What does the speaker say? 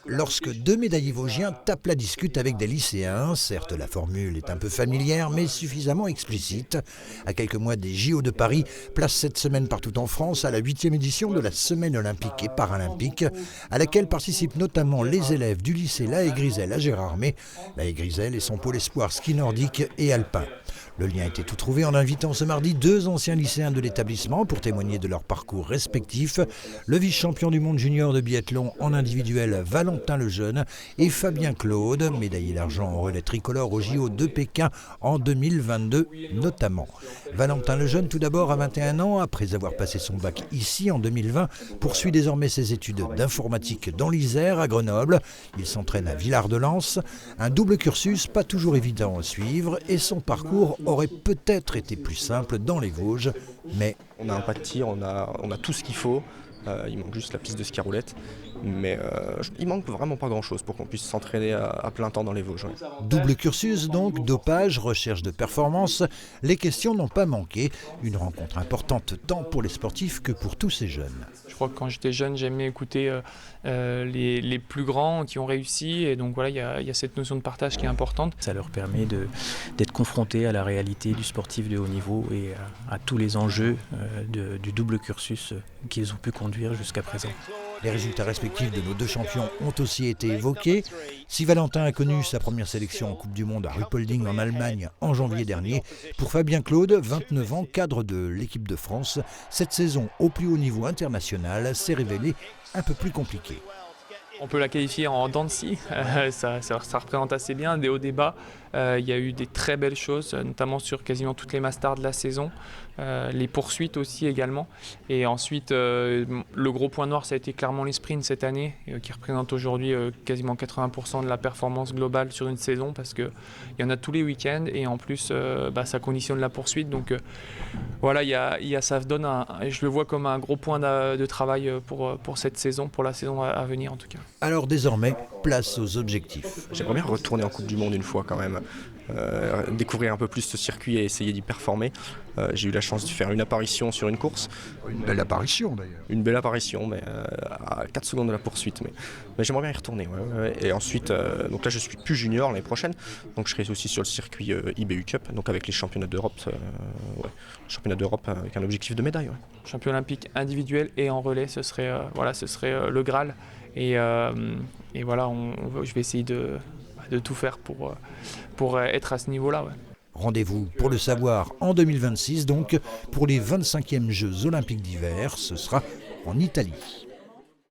Lorsque deux médaillés vosgiens tapent la discute avec des lycéens, certes la formule est un peu familière mais suffisamment explicite. À quelques mois des JO de Paris, place cette semaine partout en France à la 8e édition de la Semaine olympique et paralympique, à laquelle participent notamment les élèves du lycée La Haye-Grisel à Gérardmer. La Haye-Grisel et son pôle espoir ski nordique et alpin. Le lien était tout trouvé en invitant ce mardi deux anciens lycéens de l'établissement pour témoigner de leur parcours respectif. Le vice-champion du monde junior de biathlon en individuel Valentin Lejeune et Fabien Claude, médaillé d'argent en relais tricolore au JO de Pékin en 2022 notamment. Valentin Lejeune tout d'abord à 21 ans, après avoir passé son bac ici en 2020, poursuit désormais ses études d'informatique dans l'Isère à Grenoble. Il s'entraîne à Villard-de-Lans, un double cursus pas toujours évident à suivre et son parcours aurait peut-être été plus simple dans les Vosges, mais... On a un pas de tir, on a tout ce qu'il faut, il manque juste la piste de ski à roulette, mais il manque vraiment pas grand-chose pour qu'on puisse s'entraîner à plein temps dans les Vosges. Ouais. Double cursus donc, dopage, recherche de performance, les questions n'ont pas manqué. Une rencontre importante tant pour les sportifs que pour tous ces jeunes. Je crois que quand j'étais jeune, j'aimais écouter les plus grands qui ont réussi. Et donc voilà, il y a cette notion de partage qui est importante. Ça leur permet d'être confrontés à la réalité du sportif de haut niveau et à tous les enjeux du double cursus qu'ils ont pu conduire jusqu'à présent. Les résultats respectifs de nos deux champions ont aussi été évoqués. Si Valentin a connu sa première sélection en Coupe du Monde à Ruppolding en Allemagne en janvier dernier, pour Fabien Claude, 29 ans, cadre de l'équipe de France, cette saison au plus haut niveau international s'est révélée un peu plus compliquée. On peut la qualifier en dents de scie, ça représente assez bien des hauts débats. Il y a eu des très belles choses, notamment sur quasiment toutes les masters de la saison, les poursuites aussi également. Et ensuite, le gros point noir, ça a été clairement les sprints cette année, qui représentent aujourd'hui quasiment 80% de la performance globale sur une saison, parce qu'il y en a tous les week-ends et en plus, ça conditionne la poursuite. Donc voilà, ça donne je le vois comme un gros point de travail pour cette saison, pour la saison à venir en tout cas. Alors désormais, place aux objectifs. J'aimerais bien retourner en Coupe du Monde une fois quand même, découvrir un peu plus ce circuit et essayer d'y performer. J'ai eu la chance de faire une apparition sur une course. Une belle apparition d'ailleurs. Une belle apparition, mais à 4 secondes de la poursuite. Mais j'aimerais bien y retourner. Ouais. Et ensuite, donc là je suis plus junior l'année prochaine, donc je serai aussi sur le circuit IBU Cup, donc avec les championnats d'Europe, championnats d'Europe avec un objectif de médaille. Ouais. Champion olympique individuel et en relais, ce serait le Graal. Et voilà, je vais essayer de tout faire pour être à ce niveau-là. Ouais. Rendez-vous pour le savoir en 2026, donc pour les 25e Jeux olympiques d'hiver, ce sera en Italie.